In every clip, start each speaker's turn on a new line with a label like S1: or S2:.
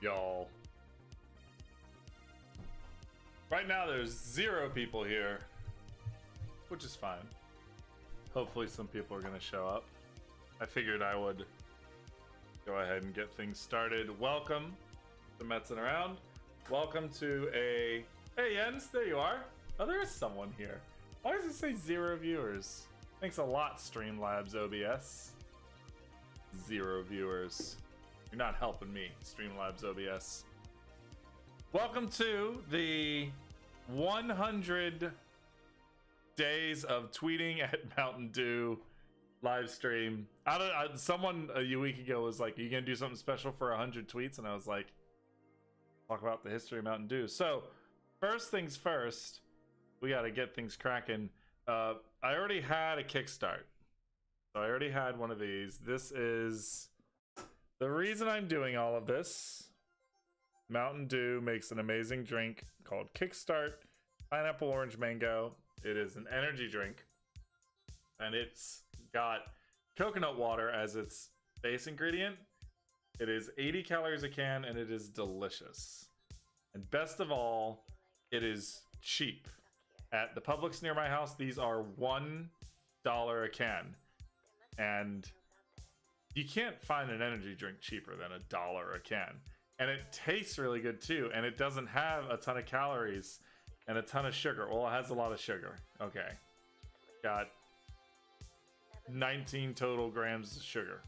S1: y'all. Right now there's 0 people here, which is fine. Hopefully some people are gonna show up. I figured I would go ahead and get things started. Welcome to Metsing Around. Welcome to a... Hey Jens, there you are. Oh, there is someone here. Why does it say 0 viewers? Thanks a lot, Streamlabs OBS. 0 viewers. You're not helping me, Streamlabs OBS. Welcome to the 100 days of tweeting at Mountain Dew live stream. Someone a week ago was like, "Are you gonna do something special for 100 tweets?" And I was like, "Talk about the history of Mountain Dew." So, first things first, we got to get things cracking. I already had a Kickstart, so I already had one of these. This is the reason I'm doing all of this. Mountain Dew makes an amazing drink called Kickstart Pineapple Orange Mango. It is an energy drink, and it's got coconut water as its base ingredient. It is 80 calories a can, and it is delicious. And best of all, it is cheap. At the Publix near my house, these are $1 a can. And you can't find an energy drink cheaper than $1 a can. And it tastes really good too, and it doesn't have a ton of calories and a ton of sugar. Well, it has a lot of sugar. Okay. Got 19 total grams of sugar.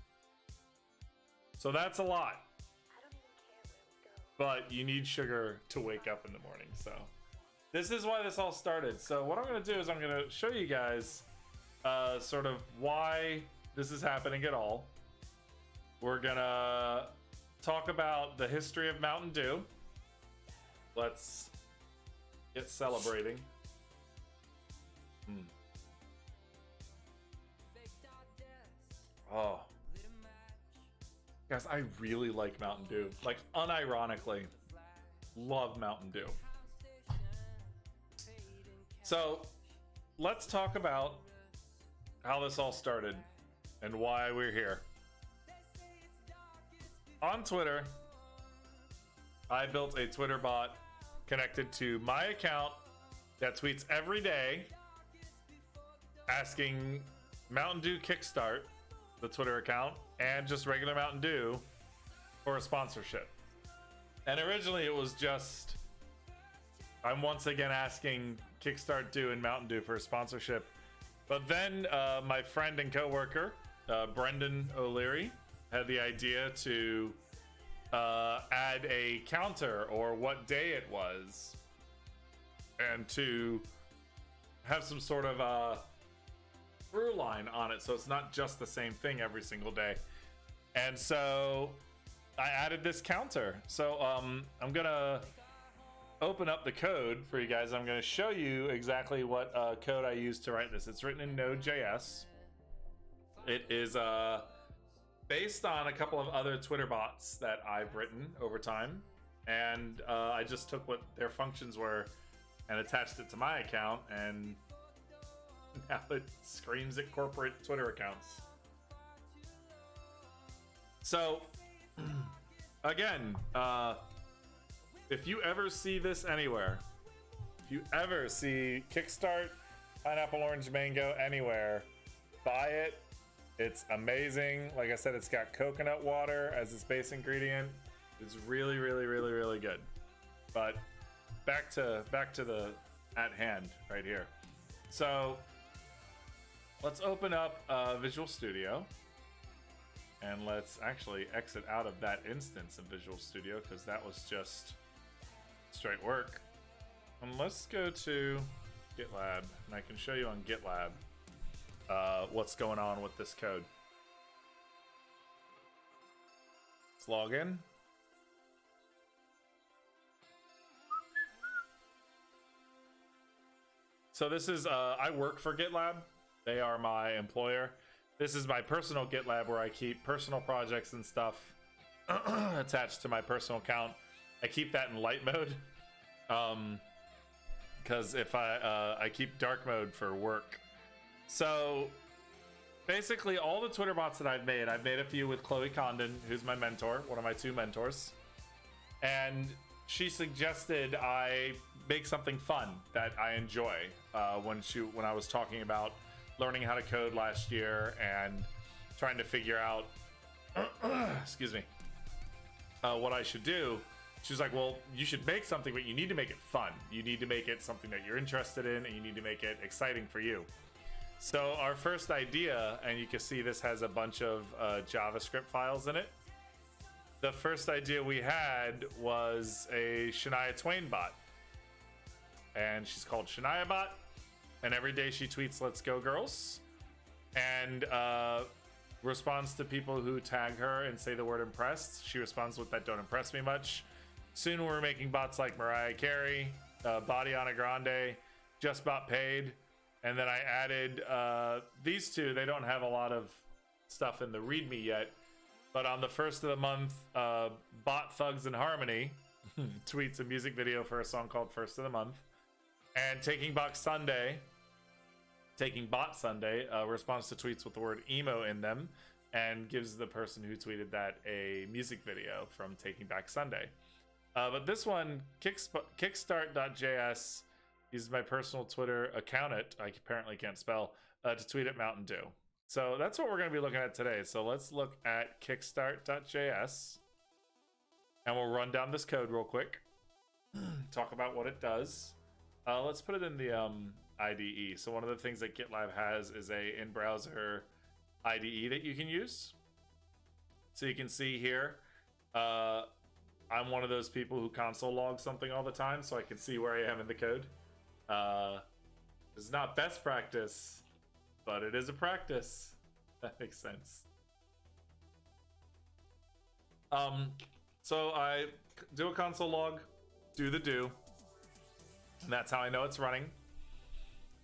S1: So that's a lot. But you need sugar to wake up in the morning. So this is why this all started. So what I'm going to do is I'm going to show you guys sort of why this is happening at all. We're going to talk about the history of Mountain Dew. Let's get celebrating. Oh, guys, I really like Mountain Dew. Like, unironically, love Mountain Dew. So, let's talk about how this all started and why we're here. On Twitter, I built a Twitter bot connected to my account that tweets every day asking Mountain Dew Kickstart, the Twitter account, and just regular Mountain Dew for a sponsorship. And originally it was just, I'm once again asking Kickstart Dew and Mountain Dew for a sponsorship. But then my friend and coworker, Brendan O'Leary, had the idea to add a counter or what day it was, and to have some sort of through line on it, so it's not just the same thing every single day. And so I added this counter. So I'm gonna open up the code for you guys. I'm gonna show you exactly what code I used to write this. It's written in Node.js. It is based on a couple of other Twitter bots that I've written over time, and I just took what their functions were and attached it to my account, and now it screams at corporate Twitter accounts. So, again, if you ever see this anywhere, if you ever see Kickstart Pineapple Orange Mango anywhere, buy it. It's amazing. Like I said, it's got coconut water as its base ingredient. It's really, really, really, really good. But back to the at hand right here. So let's open up Visual Studio, and let's actually exit out of that instance of Visual Studio because that was just straight work. And let's go to GitLab, and I can show you on GitLab what's going on with this code. Let's log in. So this is, I work for GitLab. They are my employer. This is my personal GitLab where I keep personal projects and stuff attached to my personal account. I keep that in light mode. Because if I keep dark mode for work. So basically all the Twitter bots that I've made a few with Chloe Condon, who's my mentor, one of my two mentors. and she suggested I make something fun that I enjoy. When I was talking about learning how to code last year and trying to figure out, excuse me, what I should do, she was like, well, you should make something, but you need to make it fun. You need to make it something that you're interested in, and you need to make it exciting for you. So our first idea, and you can see this has a bunch of JavaScript files in it. The first idea we had was a Shania Twain bot. And she's called Shania Bot. And every day she tweets, "Let's go, girls." And responds to people who tag her and say the word impressed. She responds with, "That don't impress me much." Soon we're making bots like Mariah Carey, Badiana Grande, Just Bot Paid. And then I added these two. They don't have a lot of stuff in the README yet. But on the first of the month, Bot Thugs and Harmony tweets a music video for a song called First of the Month. And Taking Bot Sunday responds to tweets with the word emo in them and gives the person who tweeted that a music video from Taking Back Sunday. But this one, kickstart.js, uses my personal Twitter account, I apparently can't spell, to tweet at Mountain Dew. So that's what we're going to be looking at today. So let's look at kickstart.js, and we'll run down this code real quick, talk about what it does. Let's put it in the IDE. So one of the things that GitLab has is a in-browser IDE that you can use. So you can see here, I'm one of those people who console log something all the time, so I can see where I am in the code. It's not best practice, but it is a practice. That makes sense. So I do a console log, do the do, and that's how I know it's running.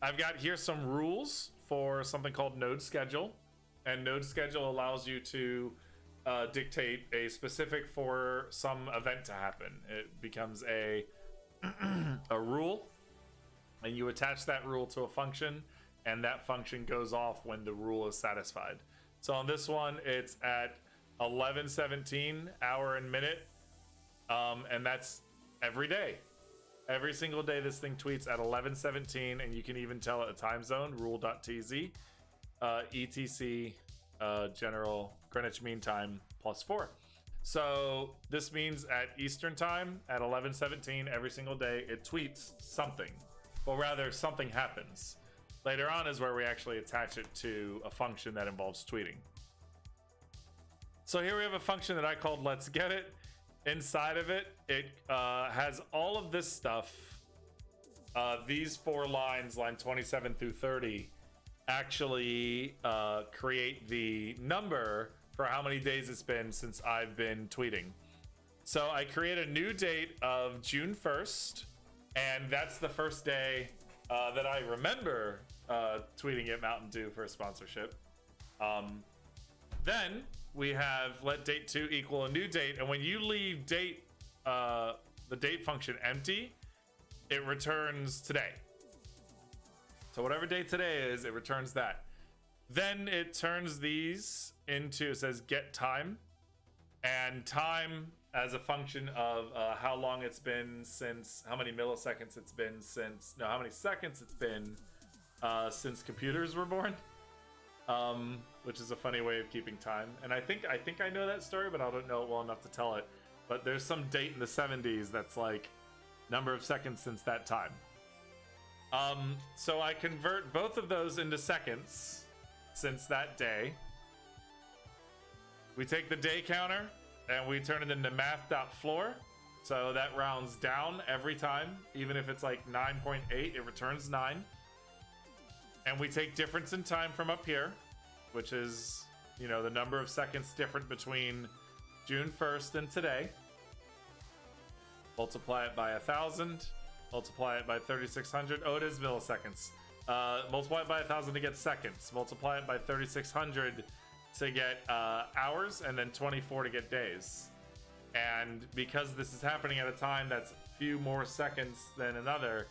S1: I've got here some rules for something called node schedule, and node schedule allows you to dictate a specific for some event to happen. It becomes a rule, and you attach that rule to a function, and that function goes off when the rule is satisfied. So on this one, it's at 11:17 hour and minute, and that's every day. Every single day this thing tweets at 11:17, and you can even tell it a time zone, rule.tz, etc, general Greenwich Mean Time +4. So this means at Eastern time at 11:17 every single day, it tweets something. Well, rather, something happens. Later on is where we actually attach it to a function that involves tweeting. So here we have a function that I called Let's Get It. Inside of it, it has all of this stuff. These 4 lines, line 27 through 30, actually create the number for how many days it's been since I've been tweeting. So I create a new date of June 1st, and that's the first day that I remember tweeting at Mountain Dew for a sponsorship. Then we have let date 2 equal a new date, and when you leave date, the date function empty, it returns today. So whatever date today is, it returns that. Then it turns these into, it says get time, and time as a function of how long it's been since, how many milliseconds it's been since, no, how many seconds it's been since computers were born. Which is a funny way of keeping time. And I think I know that story, but I don't know it well enough to tell it. But there's some date in the 70s that's like number of seconds since that time. So I convert both of those into seconds since that day. We take the day counter and we turn it into math.floor. So that rounds down every time. Even if it's like 9.8, it returns 9. And we take difference in time from up here, which is, you know, the number of seconds different between June 1st and today. Multiply it by 1,000. Multiply it by 3,600. Oh, it is milliseconds. Multiply it by 1,000 to get seconds. Multiply it by 3,600 to get hours, and then 24 to get days. And because this is happening at a time that's few more seconds than another,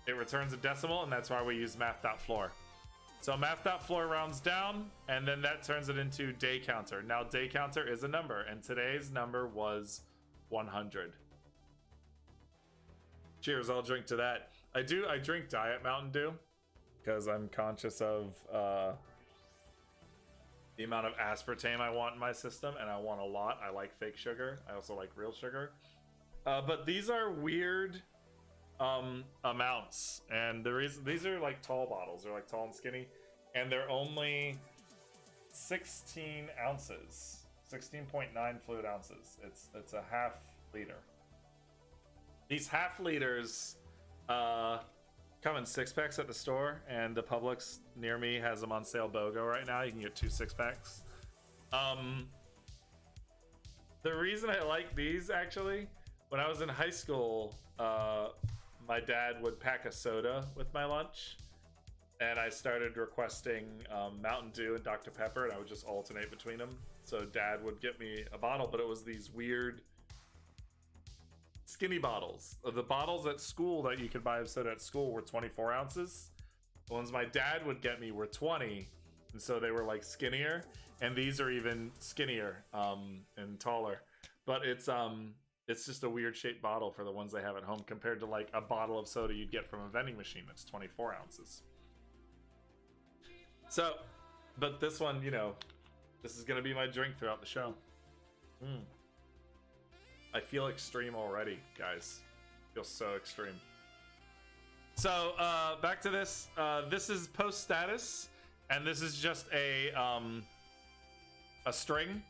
S1: it returns a decimal, and that's why we use math.floor. So math.floor rounds down, and then that turns it into day counter. Now day counter is a number, and today's number was 100. Cheers, I'll drink to that. I drink Diet Mountain Dew because I'm conscious of the amount of aspartame I want in my system, and I want a lot. I like fake sugar. I also like real sugar. But these are weird amounts, and the reason these are like tall bottles. They're like tall and skinny, and they're only 16 ounces, 16.9 fluid ounces. It's a half liter. These half liters come in 6-packs at the store, and the Publix near me has them on sale BOGO right now. You can get 2 6-packs. The reason I like these, actually, when I was in high school, my dad would pack a soda with my lunch, and I started requesting Mountain Dew and Dr. Pepper, and I would just alternate between them. So dad would get me a bottle, but it was these weird skinny bottles. The bottles at school that you could buy of soda at school were 24 ounces. The ones my dad would get me were 20, and so they were like skinnier, and these are even skinnier and taller. But it's just a weird shaped bottle for the ones they have at home compared to like a bottle of soda you'd get from a vending machine that's 24 ounces. So, but this one, you know, this is gonna be my drink throughout the show. I feel extreme already, guys. I feel so extreme. So, back to this. This is post status, and this is just a string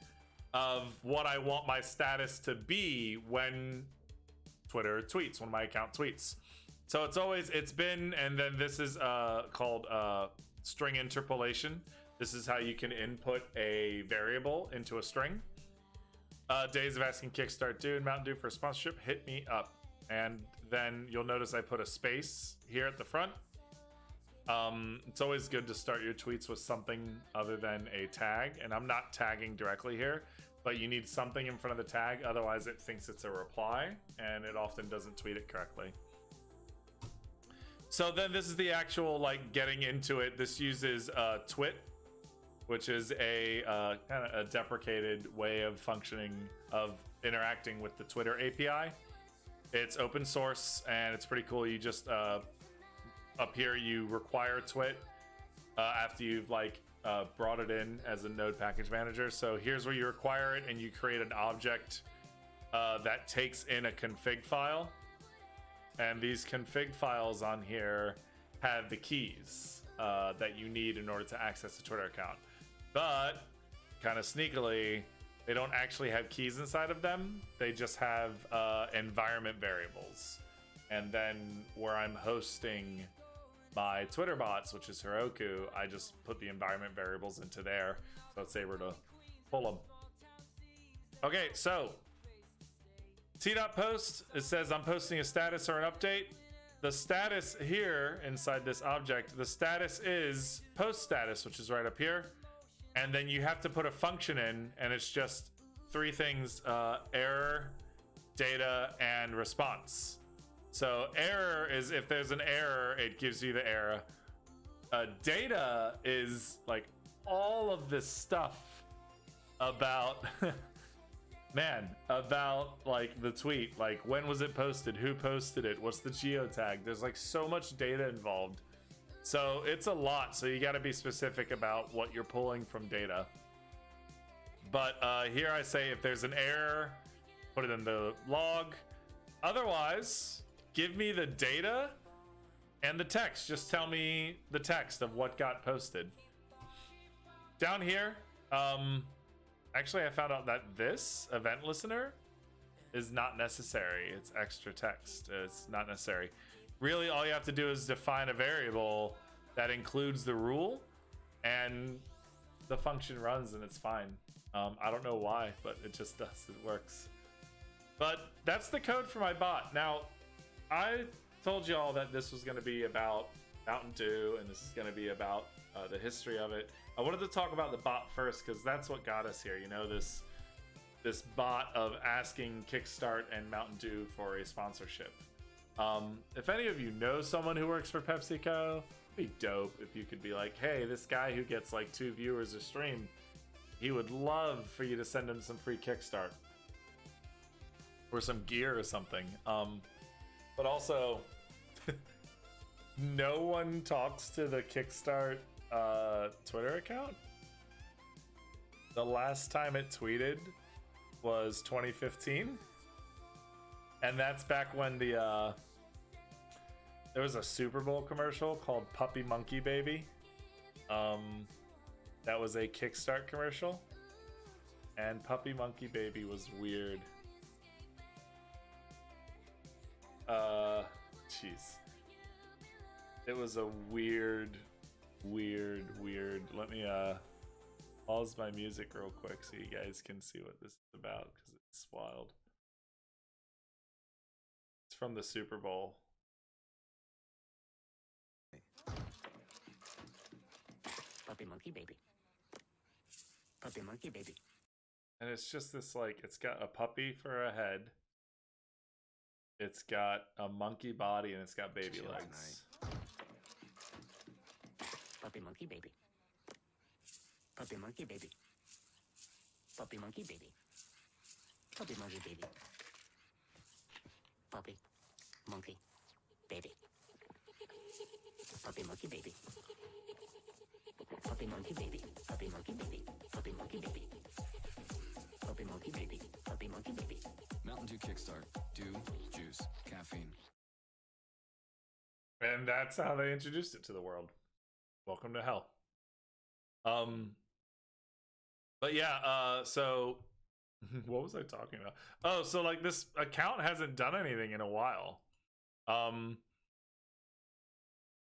S1: of what I want my status to be when Twitter tweets, when my account tweets. So it's been, and then this is called string interpolation. This is how you can input a variable into a string. Days of Asking Kickstart Dude, Mountain Dew for sponsorship, hit me up. And then you'll notice I put a space here at the front. It's always good to start your tweets with something other than a tag, and I'm not tagging directly here, but you need something in front of the tag, otherwise it thinks it's a reply, and it often doesn't tweet it correctly. So then this is the actual, like, getting into it. This uses Twit, which is a kind of a deprecated way of functioning, of interacting with the Twitter API. It's open source, and it's pretty cool. You just up here you require Twit after you've like brought it in as a node package manager. So here's where you require it, and you create an object that takes in a config file, and these config files on here have the keys that you need in order to access the Twitter account. But kind of sneakily, they don't actually have keys inside of them. They just have environment variables. And then where I'm hosting my Twitter bots, which is Heroku, I just put the environment variables into there. So let's say we're to pull them. Okay, so t.post, it says I'm posting a status or an update. The status here inside this object, the status is post status, which is right up here. And then you have to put a function in, and it's just 3 things: error, data, and response. So error is if there's an error, it gives you the error. Data is like all of this stuff about about like the tweet, like when was it posted, who posted it, what's the geotag. There's like so much data involved. So it's a lot, so you got to be specific about what you're pulling from data. But here I say if there's an error, put it in the log. Otherwise, give me the data and the text. Just tell me the text of what got posted. Down here, actually I found out that this event listener is not necessary. It's extra text. It's not necessary. Really, all you have to do is define a variable that includes the rule, and the function runs, and it's fine. I don't know why, but it just does. It works. But that's the code for my bot. Now, I told y'all that this was going to be about Mountain Dew, and this is going to be about the history of it. I wanted to talk about the bot first, because that's what got us here. You know, this bot of asking Kickstart and Mountain Dew for a sponsorship. If any of you know someone who works for PepsiCo, it'd be dope if you could be like, hey, this guy who gets like 2 viewers a stream, he would love for you to send him some free Kickstart or some gear or something. But also, no one talks to the Kickstart Twitter account. The last time it tweeted was 2015, and that's back when the there was a Super Bowl commercial called Puppy Monkey Baby. That was a Kickstart commercial, and Puppy Monkey Baby was weird. Jeez. It was a weird. Let me pause my music real quick so you guys can see what this is about, because it's wild. It's from the Super Bowl.
S2: Puppy Monkey Baby. Puppy Monkey Baby.
S1: And it's just this, like, it's got a puppy for a head. It's got a monkey body, and it's got baby legs.
S2: Puppy Monkey Baby. Puppy Monkey Baby. Puppy Monkey Baby. Puppy Monkey Baby. Puppy Monkey Baby. Puppy Monkey Baby. Puppy Monkey Baby. Puppy Monkey Baby. Puppy Monkey Baby. Puppy Monkey Baby. Puppy Monkey Baby.
S3: Mountain Dew Kickstart. Dew, juice, caffeine.
S1: And that's how they introduced it to the world. Welcome to hell. But yeah, so what was I talking about? Oh, so like this account hasn't done anything in a while.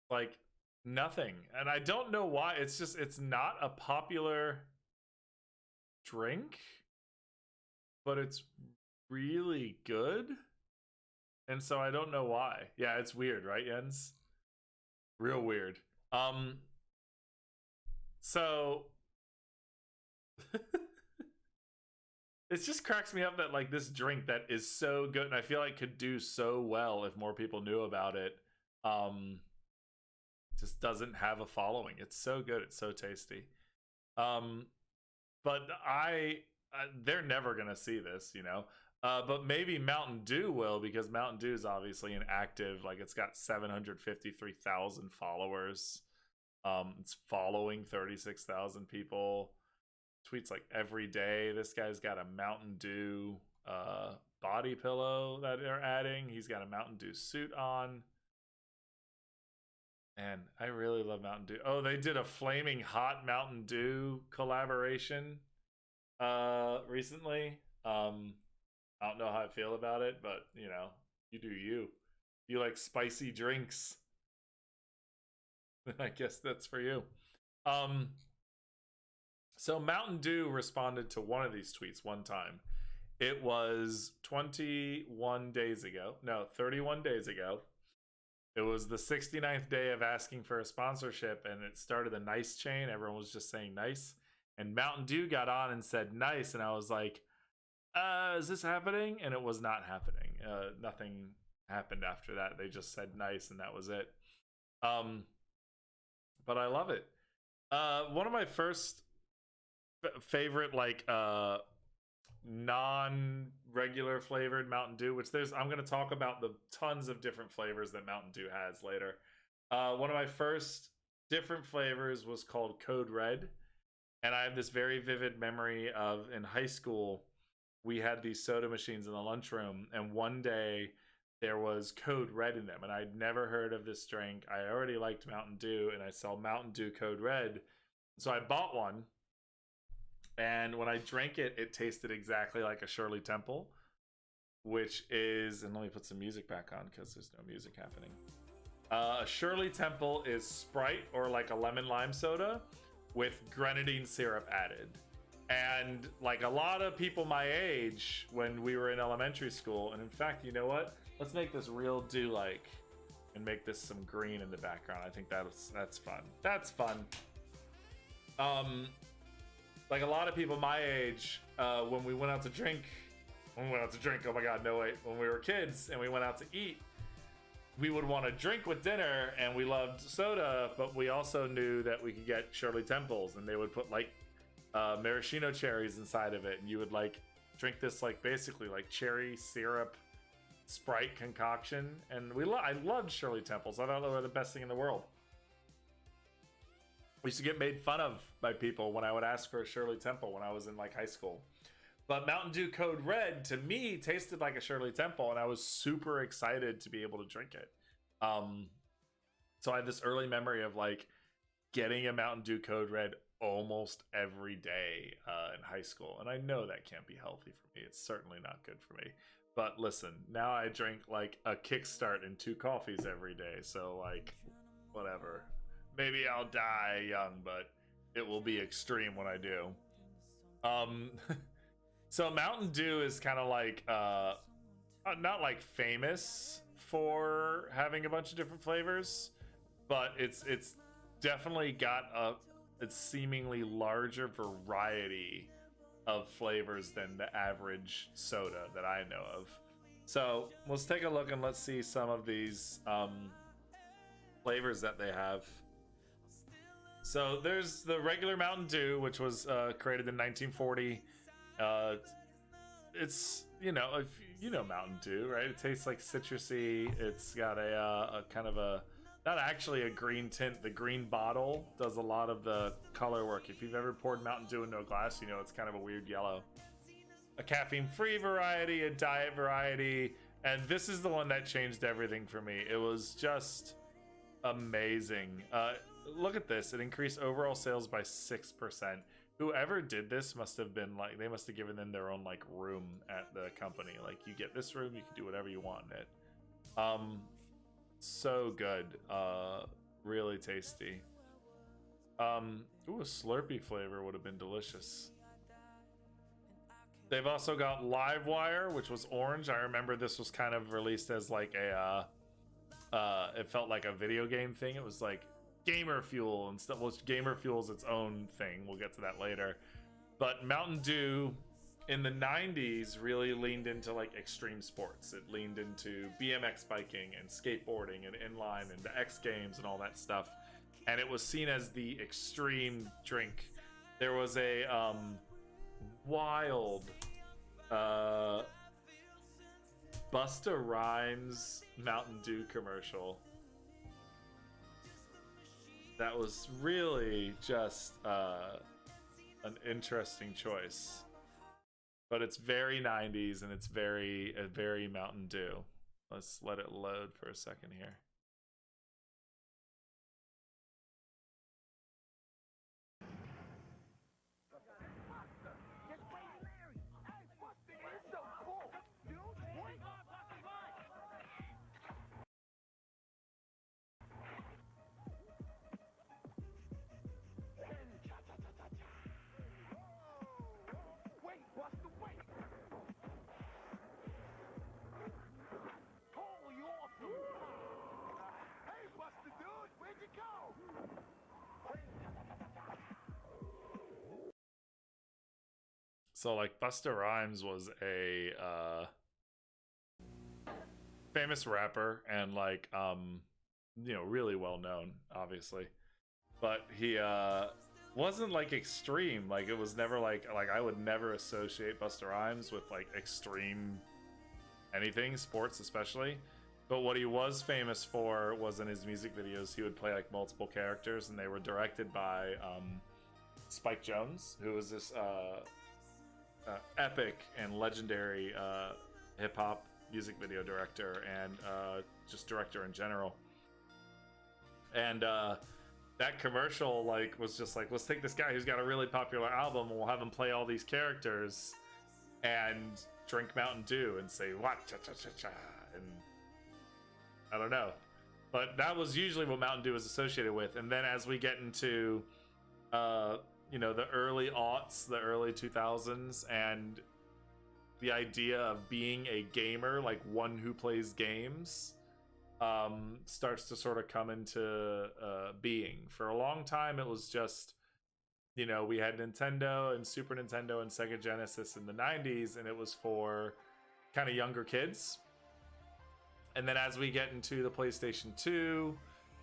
S1: Like nothing. And I don't know why. It's not a popular drink, but it's really good. And so I don't know why. Yeah, it's weird, right, Jens? Real weird. So it just cracks me up that like this drink that is so good and I feel like could do so well if more people knew about it, just doesn't have a following. It's so good, it's so tasty. But they're never gonna see this, you know. But maybe Mountain Dew will, because Mountain Dew is obviously an active, like it's got 753,000 followers. It's following 36,000 people. Tweets like every day. This guy's got a Mountain Dew body pillow that they're adding. He's got a Mountain Dew suit on. And I really love Mountain Dew. Oh, they did a Flaming Hot Mountain Dew collaboration recently. I don't know how I feel about it, but you know, you do you. You like spicy drinks, then I guess that's for you. So Mountain Dew responded to one of these tweets one time. It was 31 days ago. No, 31 days ago. It was the 69th day of asking for a sponsorship, and it started a nice chain. Everyone was just saying nice. And Mountain Dew got on and said nice, and I was like, is this happening? And it was not happening. Nothing happened after that. They just said nice, and that was it. But I love it. One of my first favorite, like, non-regular flavored Mountain Dew, which I'm going to talk about the tons of different flavors that Mountain Dew has later. One of my first different flavors was called Code Red. And I have this very vivid memory of in high school, we had these soda machines in the lunchroom, and one day there was Code Red in them, and I'd never heard of this drink. I already liked Mountain Dew, and I saw Mountain Dew Code Red, so I bought one. And when I drank it, it tasted exactly like a Shirley Temple, which is, and let me put some music back on because there's no music happening. Shirley Temple is Sprite or like a lemon lime soda with grenadine syrup added. And like a lot of people my age when we were in elementary school, and in fact, you know what? Let's make this real dew-like and make this some green in the background. I think that's fun. That's fun. Like a lot of people my age, when we went out to drink, oh my God, no wait. When we were kids and we went out to eat, we would want to drink with dinner, and we loved soda, but we also knew that we could get Shirley Temples, and they would put like maraschino cherries inside of it, and you would like drink this like basically like cherry syrup Sprite concoction, and I loved Shirley Temples. I thought they were the best thing in the world. We used to get made fun of by people when I would ask for a Shirley Temple when I was in like high school. But Mountain Dew Code Red to me tasted like a Shirley Temple, and I was super excited to be able to drink it. So I have this early memory of like getting a Mountain Dew Code Red almost every day in high school, and I know that can't be healthy for me. It's certainly not good for me. But listen, now I drink like a Kickstart and 2 coffees every day, so like whatever. Maybe I'll die young, but it will be extreme when I do. So Mountain Dew is kind of like not like famous for having a bunch of different flavors, but it's definitely got a seemingly larger variety of flavors than the average soda that I know of. So let's take a look and let's see some of these flavors that they have. So there's the regular Mountain Dew, which was created in 1940. It's, you know, if you know Mountain Dew, right? It tastes like citrusy. It's got a kind of a, not actually a green tint. The green bottle does a lot of the color work. If you've ever poured Mountain Dew into a glass, you know it's kind of a weird yellow. A caffeine-free variety, a diet variety, and this is the one that changed everything for me. It was just amazing. Look at this. It increased overall sales by 6%. Whoever did this must have been like, they must have given them their own like room at the company. Like, you get this room, you can do whatever you want in it. So good. Really tasty. Ooh, a Slurpee flavor would have been delicious. They've also got Livewire, which was orange. I remember this was kind of released as like a it felt like a video game thing. It was like Gamer Fuel and stuff. Well, Gamer Fuel's its own thing. We'll get to that later. But Mountain Dew in the 90s really leaned into like extreme sports. It leaned into BMX biking and skateboarding and inline and the X Games and all that stuff. And it was seen as the extreme drink. There was a wild Busta Rhymes Mountain Dew commercial that was really just an interesting choice. But it's very 90s and it's very Mountain Dew. Let's let it load for a second here. So like Busta Rhymes was a famous rapper and like you know, really well known, obviously, but he wasn't like extreme. Like, it was never like I would never associate Busta Rhymes with like extreme anything, sports especially. But what he was famous for was in his music videos, he would play like multiple characters, and they were directed by Spike Jonze, who was this epic and legendary hip-hop music video director and just director in general. And that commercial like was just like, let's take this guy who's got a really popular album and we'll have him play all these characters and drink Mountain Dew and say what cha cha cha cha, and I don't know, but that was usually what Mountain Dew is associated with. And then as we get into you know, the early aughts, the early 2000s, and the idea of being a gamer, like one who plays games, starts to sort of come into being. For a long time, it was just, you know, we had Nintendo and Super Nintendo and Sega Genesis in the 90s, and it was for kind of younger kids. And then as we get into the PlayStation 2,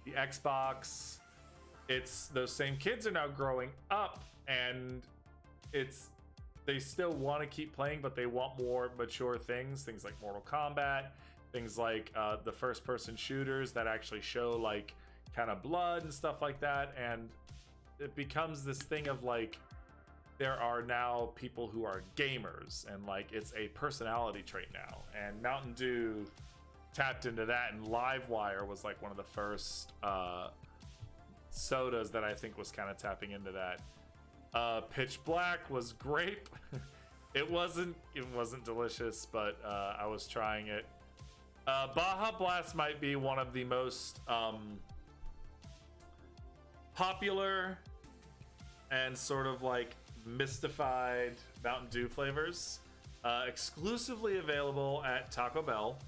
S1: the Xbox, it's those same kids are now growing up, and they still want to keep playing, but they want more mature things like Mortal Kombat, things like the first person shooters that actually show like kind of blood and stuff like that, and it becomes this thing of like there are now people who are gamers, and like it's a personality trait now, and Mountain Dew tapped into that, and Livewire was like one of the first sodas that I think was kind of tapping into that. Pitch Black was grape. It wasn't delicious, but I was trying it. Baja Blast might be one of the most popular and sort of like mystified Mountain Dew flavors. Exclusively available at Taco Bell.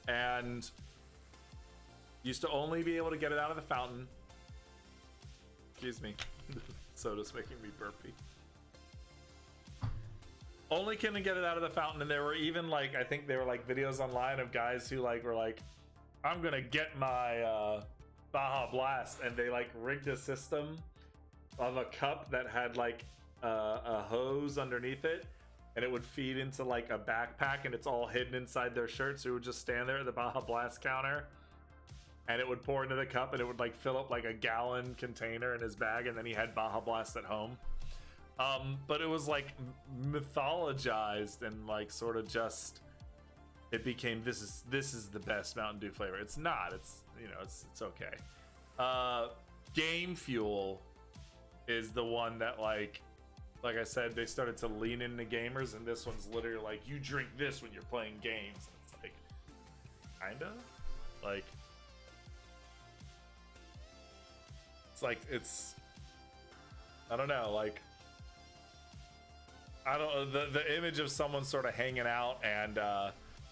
S1: And used to only be able to get it out of the fountain. Excuse me. Soda's making me burpy. Only couldn't get it out of the fountain, and there were even like, I think there were like videos online of guys who like were like, I'm gonna get my Baja Blast, and they like rigged a system of a cup that had like a hose underneath it, and it would feed into like a backpack, and it's all hidden inside their shirt, so it would just stand there at the Baja Blast counter, and it would pour into the cup, and it would like fill up like a gallon container in his bag, and then he had Baja Blast at home. But it was like mythologized, and like sort of just, it became this is the best Mountain Dew flavor. It's not. It's, you know, it's okay. Game Fuel is the one that like I said, they started to lean into gamers, and this one's literally like, you drink this when you're playing games. It's like, kinda like, it's like, it's, I don't know, like, I don't, the image of someone sort of hanging out and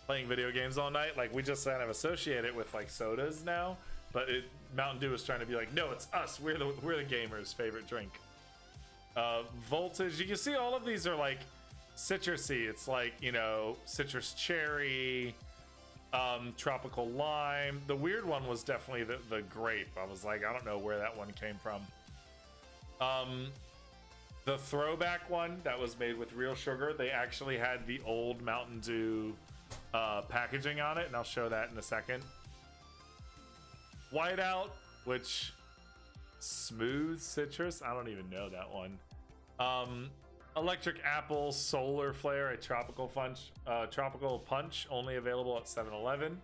S1: playing video games all night, like we just kind of associate it with like sodas now, but Mountain Dew is trying to be like, no, it's us, we're the gamers' favorite drink. Voltage, you can see all of these are like citrusy. It's like, you know, citrus cherry, tropical lime. The weird one was definitely the grape. I was like, I don't know where that one came from. The throwback one that was made with real sugar, they actually had the old Mountain Dew packaging on it, and I'll show that in a second. Whiteout, which smooth citrus, I don't even know that one. Electric Apple Solar Flare, a tropical punch, only available at 7-Eleven.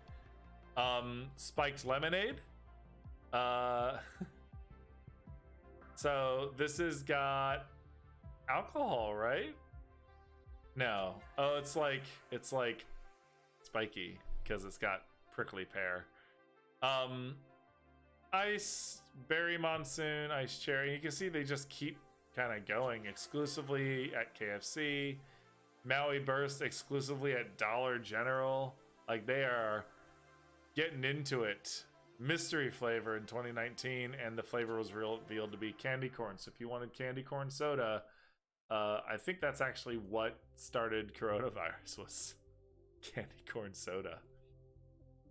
S1: Spiked Lemonade. So this has got alcohol, right? No. Oh, it's like spiky because it's got prickly pear. Ice, Berry Monsoon, Ice Cherry. You can see they just keep kind of going. Exclusively at KFC. Maui Burst exclusively at Dollar General. Like, they are getting into it. Mystery flavor in 2019, and the flavor was revealed to be candy corn. So if you wanted candy corn soda, I think that's actually what started coronavirus, was candy corn soda.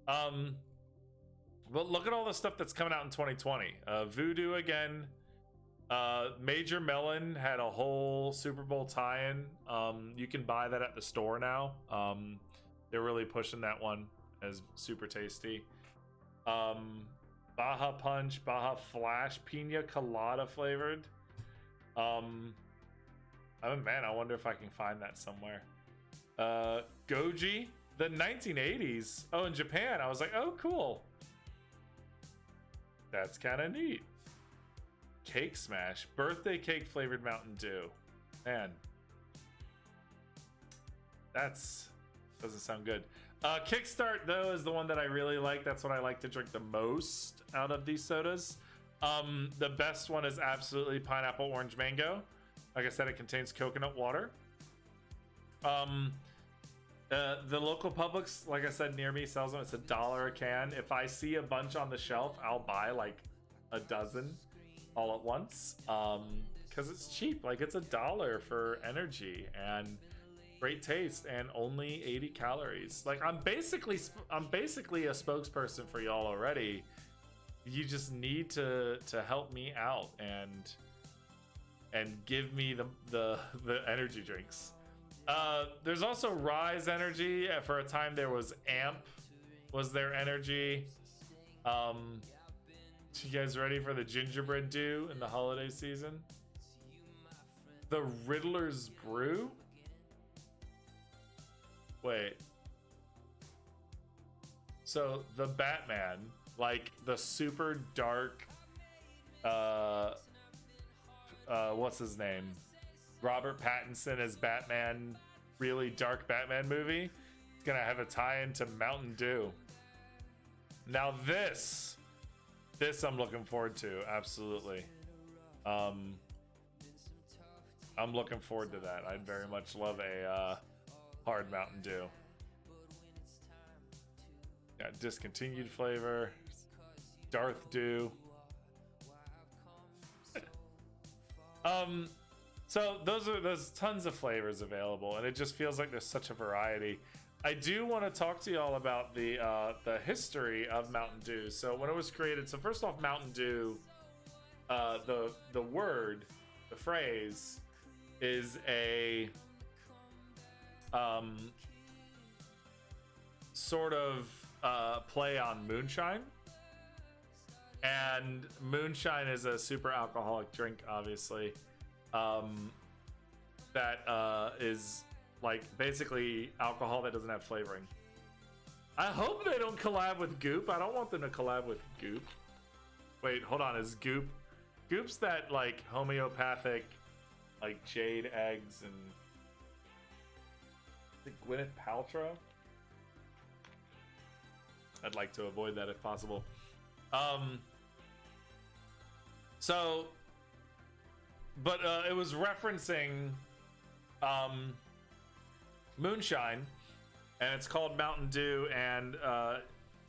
S1: But look at all the stuff that's coming out in 2020. Voodoo again. Major Melon had a whole Super Bowl tie-in. You can buy that at the store now. They're really pushing that one as super tasty. Baja Punch, Baja Flash, Pina Colada flavored. Oh man, I wonder if I can find that somewhere. Goji, the 1980s. Oh, in Japan. I was like, oh, cool. That's kind of neat. Cake Smash, birthday cake flavored Mountain Dew. Man, that's doesn't sound good. Kickstart though is the one that I really like. That's what I like to drink the most out of these sodas. The best one is absolutely Pineapple Orange Mango. Like I said, it contains coconut water. The local Publix, like I said, near me sells them. It's $1 a can. If I see a bunch on the shelf, I'll buy like a dozen all at once, because it's cheap. Like, it's $1 for energy and great taste and only 80 calories. Like, I'm basically a spokesperson for y'all already. You just need to help me out and give me the energy drinks. There's also Rise Energy. For a time, there was Amp, was their energy. You guys ready for the gingerbread dew in the holiday season? The Riddler's Brew? Wait. So the Batman, like the super dark, what's his name? Robert Pattinson as Batman, really dark Batman movie. It's gonna have a tie-in to Mountain Dew. Now this I'm looking forward to, absolutely. I'm looking forward to that. I'd very much love a hard Mountain Dew. Got discontinued flavor, Darth Dew. So there's tons of flavors available, and it just feels like there's such a variety. I do want to talk to y'all about the history of Mountain Dew. So when it was created, so first off, Mountain Dew, the word, the phrase, is a sort of play on moonshine. And moonshine is a super alcoholic drink, obviously, that is like basically alcohol that doesn't have flavoring. I hope they don't collab with Goop. I don't want them to collab with Goop. Wait, hold on. Is Goop's that like homeopathic, like jade eggs and is it Gwyneth Paltrow? I'd like to avoid that if possible. But it was referencing moonshine, and it's called Mountain Dew. And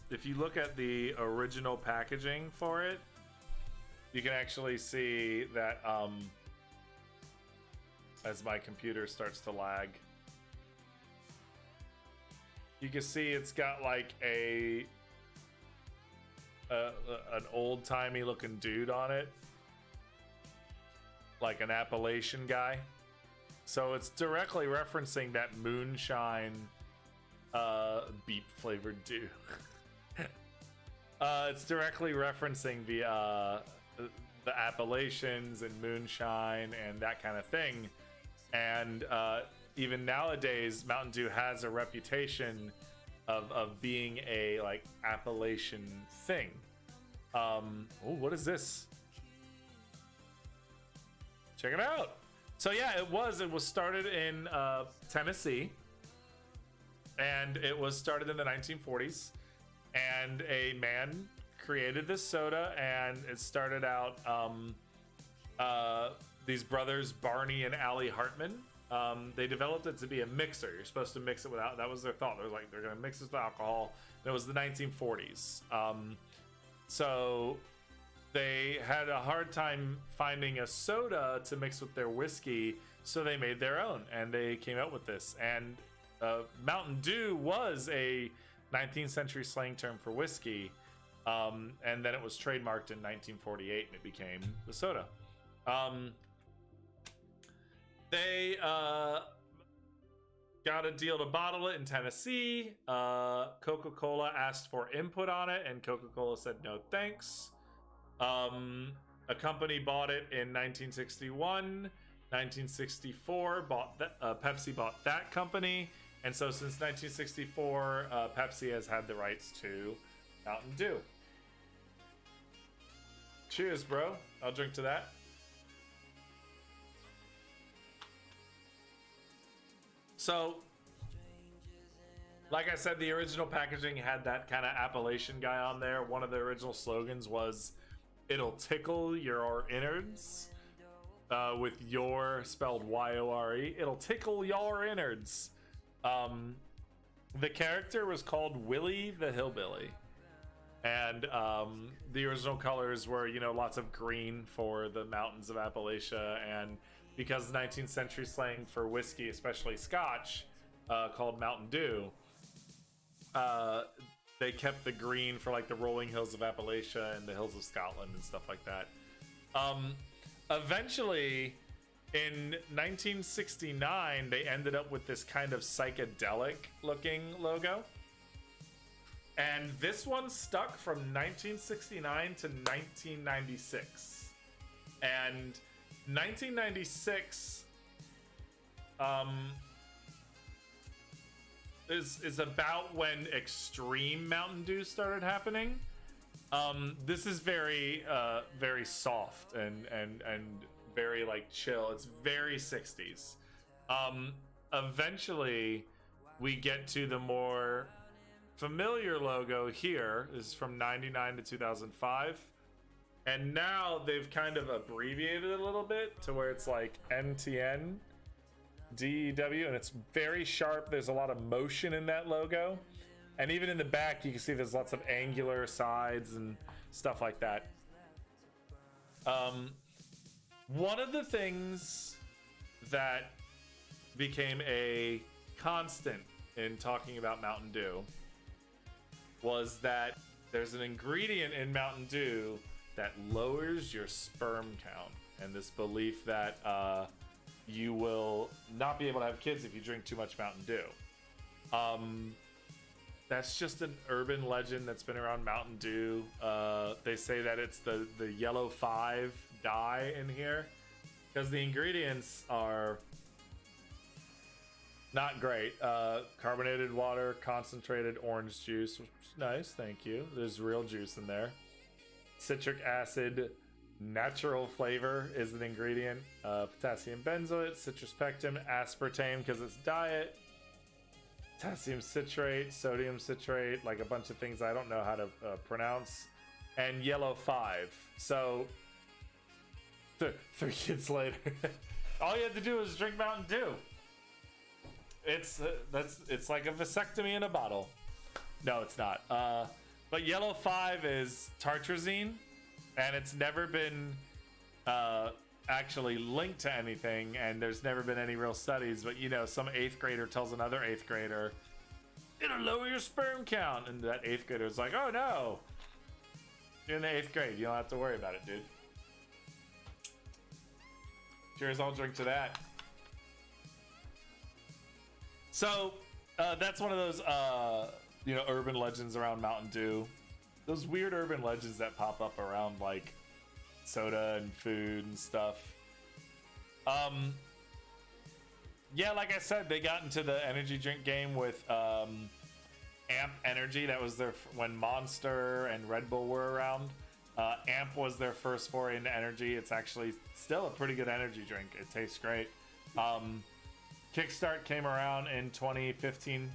S1: if you look at the original packaging for it, you can actually see that as my computer starts to lag, you can see it's got like an old-timey looking dude on it, like an Appalachian guy. So it's directly referencing that moonshine beet flavored dew. It's directly referencing the Appalachians and moonshine and that kind of thing. And even nowadays, Mountain Dew has a reputation of being a like Appalachian thing. Oh, what is this? Check it out. So yeah, it was started in Tennessee, and it was started in the 1940s, and a man created this soda, and it started out these brothers Barney and Allie Hartman. They developed it to be a mixer. You're supposed to mix it without. That was their thought. They were like, they're gonna mix this with alcohol. And it was the 1940s. So they had a hard time finding a soda to mix with their whiskey, so they made their own, and they came out with this. And Mountain Dew was a 19th century slang term for whiskey, and then it was trademarked in 1948, and it became the soda. They got a deal to bottle it in Tennessee. Coca-Cola asked for input on it, and Coca-Cola said no thanks. A company bought it in 1961. 1964, Pepsi bought that company. And so since 1964, Pepsi has had the rights to Mountain Dew. Cheers, bro. I'll drink to that. So, like I said, the original packaging had that kind of Appalachian guy on there. One of the original slogans was, "It'll tickle your innards," with "your" spelled Y-O-R-E. It'll tickle your innards. The character was called Willie the Hillbilly. And the original colors were, lots of green for the mountains of Appalachia. And because 19th century slang for whiskey, especially Scotch, called Mountain Dew, they kept the green for like the rolling hills of Appalachia and the hills of Scotland and stuff like that. Eventually, In 1969, they ended up with this kind of psychedelic looking logo. And this one stuck from 1969 to 1996. And 1996 is about when extreme Mountain Dew started happening. This is very very soft and very like chill. It's very 60s. Eventually we get to the more familiar logo here. This is from 99 to 2005. And now they've kind of abbreviated it a little bit to where it's like NTN DEW, and it's very sharp. There's a lot of motion in that logo. And even in the back, you can see there's lots of angular sides and stuff like that. One of the things that became a constant in talking about Mountain Dew was that there's an ingredient in Mountain Dew that lowers your sperm count, and this belief that you will not be able to have kids if you drink too much Mountain Dew. That's just an urban legend that's been around Mountain Dew. They say that it's the yellow 5 dye in here because the ingredients are not great. Carbonated water, concentrated orange juice, which is nice, thank you. There's real juice in there. Citric acid, natural flavor is an ingredient. Potassium benzoate, citrus pectin, aspartame because it's diet. Potassium citrate, sodium citrate, like a bunch of things I don't know how to pronounce, and yellow 5. So 3 kids later, all you had to do was drink Mountain Dew. It's like a vasectomy in a bottle. No, it's not. But yellow 5 is tartrazine, and it's never been actually linked to anything, and there's never been any real studies. But you know, some 8th grader tells another 8th grader, it'll lower your sperm count, and that 8th grader is like, oh no, you're in the 8th grade, you don't have to worry about it, dude. Cheers, I'll drink to that. So that's one of those you know, urban legends around Mountain Dew. Those weird urban legends that pop up around like soda and food and stuff. Yeah, like I said, they got into the energy drink game with Amp Energy. That was their when Monster and Red Bull were around. Amp was their first foray into energy. It's actually still a pretty good energy drink. It tastes great. Kickstart came around in 2015,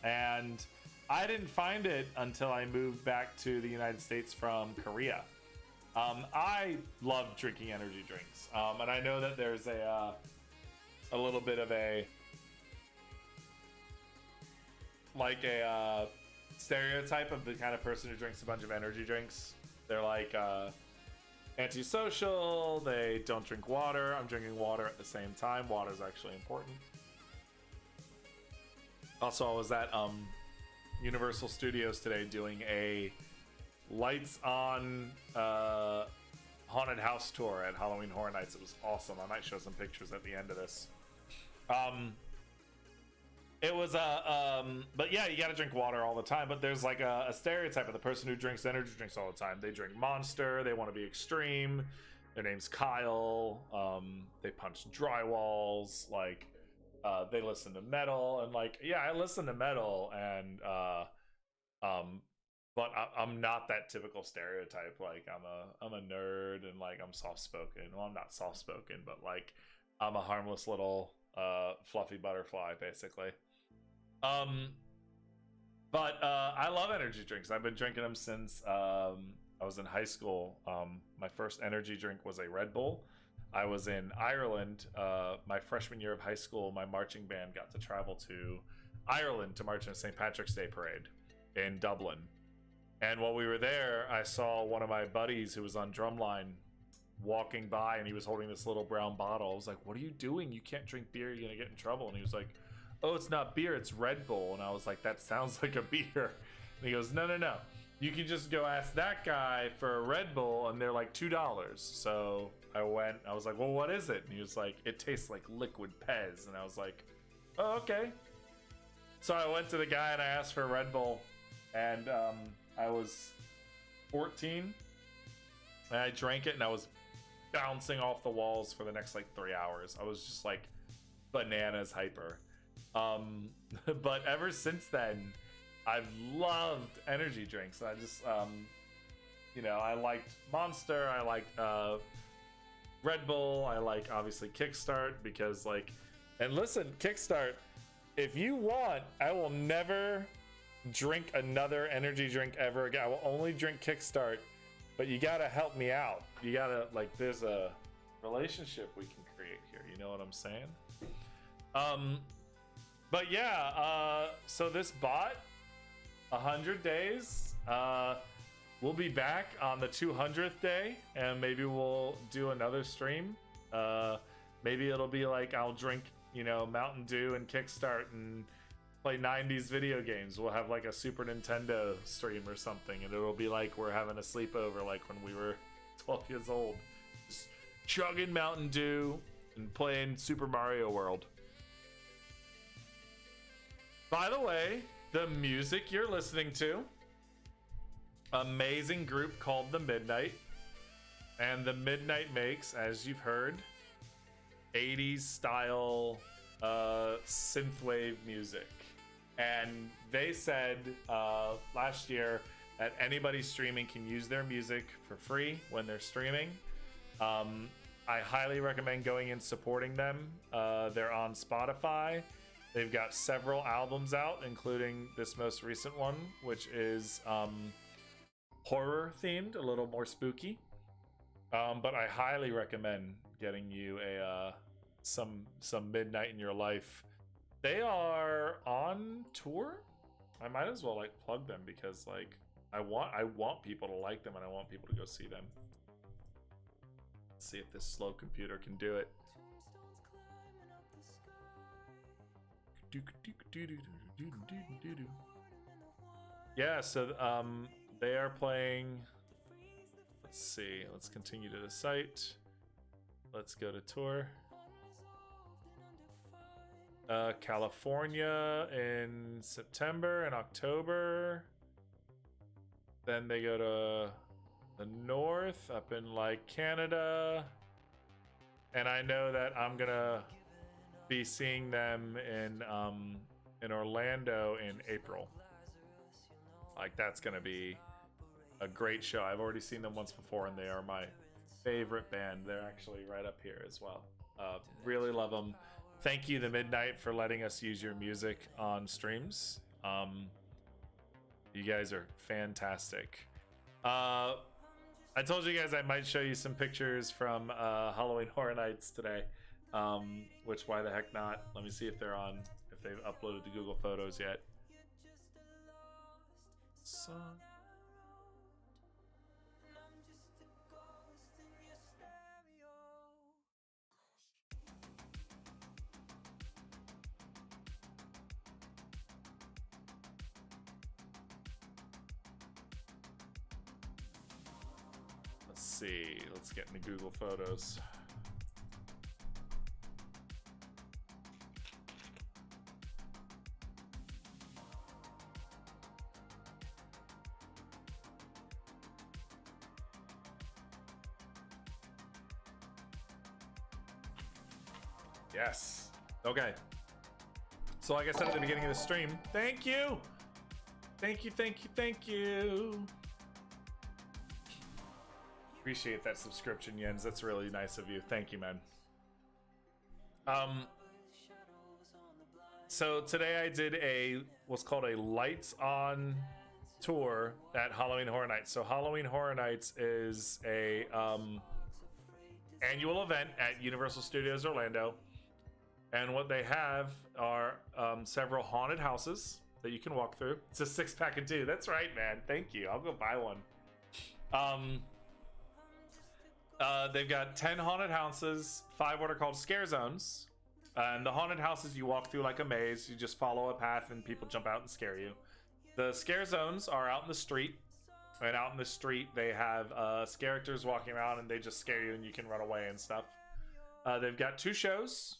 S1: and I didn't find it until I moved back to the United States from Korea. I love drinking energy drinks, and I know that there's a little bit of a stereotype of the kind of person who drinks a bunch of energy drinks. They're like antisocial, they don't drink water. I'm drinking water at the same time. Water is actually important. Also, I was at Universal Studios today doing a lights on haunted house tour at Halloween Horror Nights. It was awesome. I might show some pictures at the end of this. It was but yeah, you gotta drink water all the time. But there's like a stereotype of the person who drinks energy drinks all the time. They drink Monster, they want to be extreme, their name's Kyle, they punch drywalls, like they listen to metal, and like, yeah, I listen to metal, and but I'm not that typical stereotype. Like I'm a nerd, and like I'm soft spoken. Well, I'm not soft spoken, but like I'm a harmless little fluffy butterfly, basically. But I love energy drinks. I've been drinking them since I was in high school. My first energy drink was a Red Bull. I was in Ireland my freshman year of high school. My marching band got to travel to Ireland to march in a St. Patrick's Day parade in Dublin. And while we were there, I saw one of my buddies who was on drumline walking by, and he was holding this little brown bottle. I was like, what are you doing? You can't drink beer, you're gonna get in trouble. And he was like, oh, it's not beer, it's Red Bull. And I was like, that sounds like a beer. And he goes, no, you can just go ask that guy for a Red Bull and they're like $2. So I was like, well, what is it? And he was like, it tastes like liquid Pez. And I was like, oh, okay. So I went to the guy and I asked for a Red Bull, and I was 14 and I drank it and I was bouncing off the walls for the next like 3 hours. I was just like bananas hyper. But ever since then, I've loved energy drinks. I just, you know, I liked Monster. I liked Red Bull. I like obviously Kickstart because like, and listen, Kickstart, if you want, I will never drink another energy drink ever again. I will only drink Kickstart, but you gotta help me out. You gotta, like, there's a relationship we can create here. You know what I'm saying? But yeah, so this bot, 100 days, we'll be back on the 200th day, and maybe we'll do another stream. Maybe it'll be like I'll drink, you know, Mountain Dew and Kickstart and play 90s video games. We'll have like a Super Nintendo stream or something, and it'll be like we're having a sleepover like when we were 12 years old. Just chugging Mountain Dew and playing Super Mario World. By the way, the music you're listening to, amazing group called The Midnight. And The Midnight makes, as you've heard, 80s style synthwave music. And they said last year that anybody streaming can use their music for free when they're streaming. I highly recommend going and supporting them. They're on Spotify. They've got several albums out, including this most recent one, which is horror themed, a little more spooky. But I highly recommend getting you a some Midnight in Your Life. They are on tour. I might as well like plug them because like I want people to like them and I want people to go see them. Let's see if this slow computer can do it. Yeah, so they are playing. Let's see. Let's continue to the site. Let's go to tour. California in September and October. Then they go to the north, up in like Canada. And I know that I'm gonna be seeing them in Orlando in April. Like that's gonna be a great show. I've already seen them once before, and they are my favorite band. They're actually right up here as well. Really love them. Thank you, The Midnight, for letting us use your music on streams. You guys are fantastic. I told you guys I might show you some pictures from Halloween Horror Nights today. Which why the heck not? Let me see if they're on, if they've uploaded to Google Photos yet. So let's see. Let's get into Google Photos. Yes. Okay. So like I said at the beginning of the stream, thank you. Thank you, thank you, thank you. Appreciate that subscription, Jens. That's really nice of you. Thank you, man. So today I did what's called a lights on tour at Halloween Horror Nights. So Halloween Horror Nights is a annual event at Universal Studios Orlando. And what they have are several haunted houses that you can walk through. It's a 6-pack of 2. That's right, man. Thank you. I'll go buy one. They've got 10 haunted houses, 5 what are called scare zones. And the haunted houses you walk through like a maze. You just follow a path and people jump out and scare you. The scare zones are out in the street. And out in the street, they have characters walking around, and they just scare you, and you can run away and stuff. They've got 2 shows.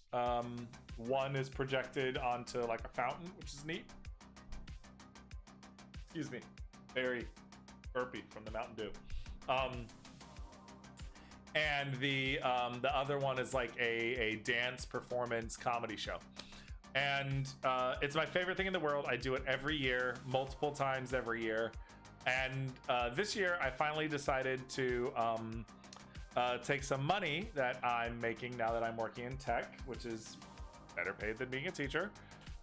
S1: One is projected onto like a fountain, which is neat. Excuse me, very burpy from the Mountain Dew. And the other one is like a dance performance comedy show. And it's my favorite thing in the world. I do it every year, multiple times every year. And this year I finally decided to take some money that I'm making now that I'm working in tech, which is better paid than being a teacher.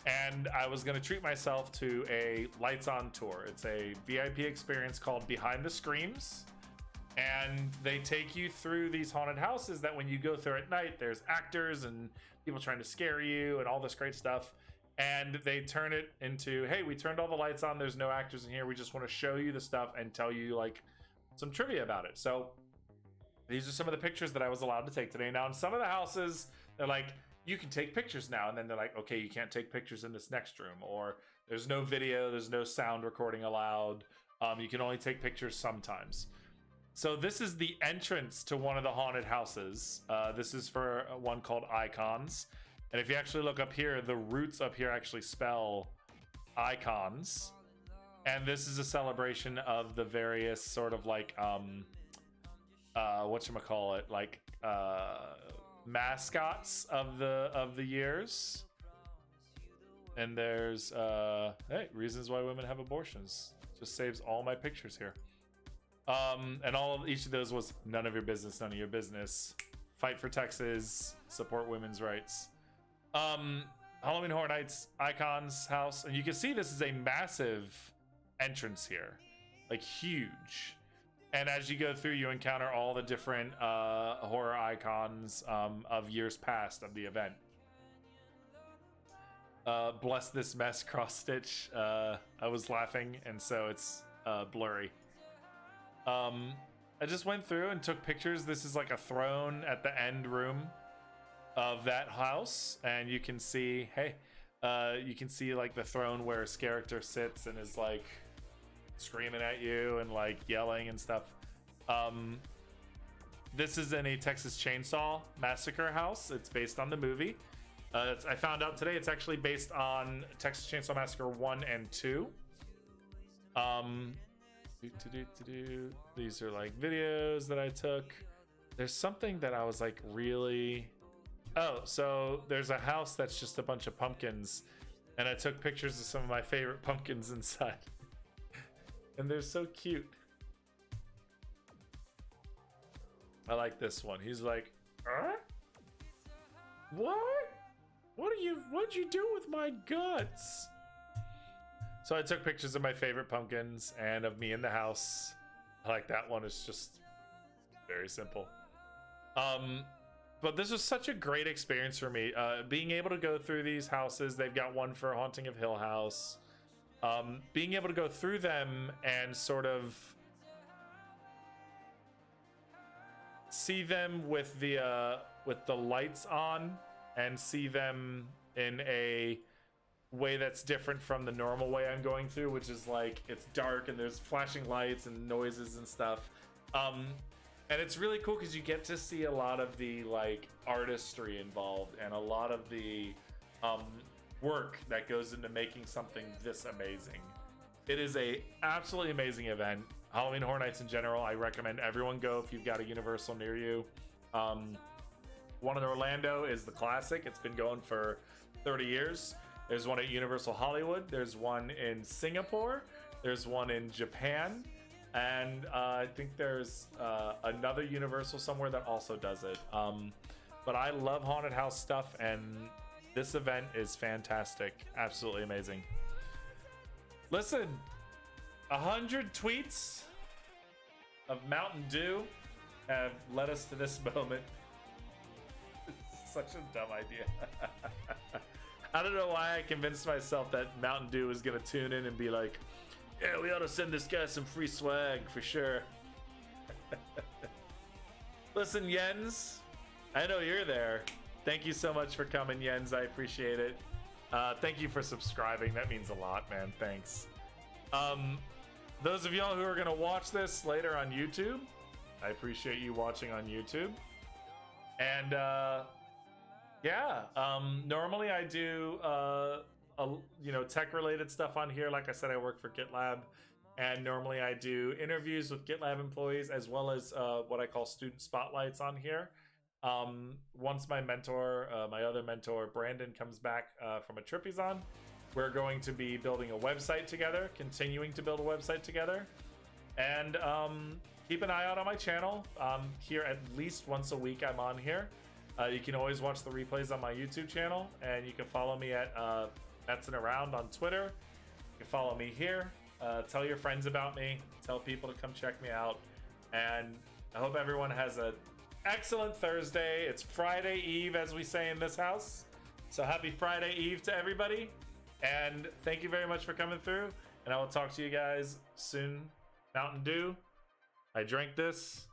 S1: And I was going to treat myself to a lights on tour. It's a VIP experience called Behind the Screams. And they take you through these haunted houses that when you go through at night, there's actors and people trying to scare you and all this great stuff. And they turn it into, hey, we turned all the lights on. There's no actors in here. We just want to show you the stuff and tell you like some trivia about it. So these are some of the pictures that I was allowed to take today. Now in some of the houses, they're like, you can take pictures now. And then they're like, okay, you can't take pictures in this next room. Or there's no video, there's no sound recording allowed. You can only take pictures sometimes. So this is the entrance to one of the haunted houses. This is for one called Icons. And if you actually look up here, the roots up here actually spell icons. And this is a celebration of the various sort of like, whatchamacallit, like mascots of the years. And there's, hey, reasons why women have abortions. Just saves all my pictures here. And each of those was none of your business, none of your business. Fight for Texas, support women's rights. Halloween Horror Nights Icons house, and you can see this is a massive entrance here, like huge. And as you go through, you encounter all the different horror icons of years past of the event. Bless this mess, cross stitch. I was laughing, and so it's blurry. I just went through and took pictures. This is like a throne at the end room of that house, and you can see, hey, you can see like the throne where his character sits and is like screaming at you and like yelling and stuff. This is in a Texas Chainsaw Massacre house. It's based on the movie. I found out today it's actually based on Texas Chainsaw Massacre 1 and 2. These are like videos that I took. There's something that I was like really... Oh, so there's a house that's just a bunch of pumpkins, and I took pictures of some of my favorite pumpkins inside. And they're so cute. I like this one. He's like, what? What'd you do with my guts? So I took pictures of my favorite pumpkins and of me in the house. I like that one. It's just very simple. But this was such a great experience for me. Being able to go through these houses. They've got one for Haunting of Hill House. Being able to go through them and sort of see them with the lights on and see them in a way that's different from the normal way I'm going through, which is like it's dark and there's flashing lights and noises and stuff. And it's really cool because you get to see a lot of the like artistry involved and a lot of the work that goes into making something this amazing. It is a absolutely amazing event. Halloween Horror Nights in general, I recommend everyone go if you've got a Universal near you. One in Orlando is the classic. It's been going for 30 years. There's one at Universal Hollywood. There's one in Singapore. There's one in Japan. And I think there's another Universal somewhere that also does it. But I love haunted house stuff, and this event is fantastic. Absolutely amazing. Listen, 100 tweets of Mountain Dew have led us to this moment. It's such a dumb idea. I don't know why I convinced myself that Mountain Dew was going to tune in and be like, yeah, we ought to send this guy some free swag for sure. Listen, Jens, I know you're there. Thank you so much for coming, Jens. I appreciate it. Thank you for subscribing. That means a lot, man. Thanks. those of y'all who are gonna watch this later on YouTube, I appreciate you watching on YouTube. And yeah, normally I do tech related stuff on here. Like I said, I work for GitLab, and normally I do interviews with GitLab employees as well as what I call student spotlights on here. Once my mentor, my other mentor Brandon, comes back from a trip he's on, we're going to be building a website together, continuing to build a website together, and keep an eye out on my channel. Here at least once a week I'm on here. You can always watch the replays on my YouTube channel, and you can follow me at Metsing Around on Twitter. You can follow me here. Tell your friends about me. Tell people to come check me out. And I hope everyone has an excellent Thursday. It's Friday Eve, as we say in this house. So happy Friday Eve to everybody. And thank you very much for coming through. And I will talk to you guys soon. Mountain Dew. I drank this.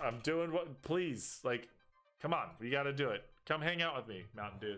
S1: I'm doing what, please, like, come on, you got to do it. Come hang out with me, Mountain Dew.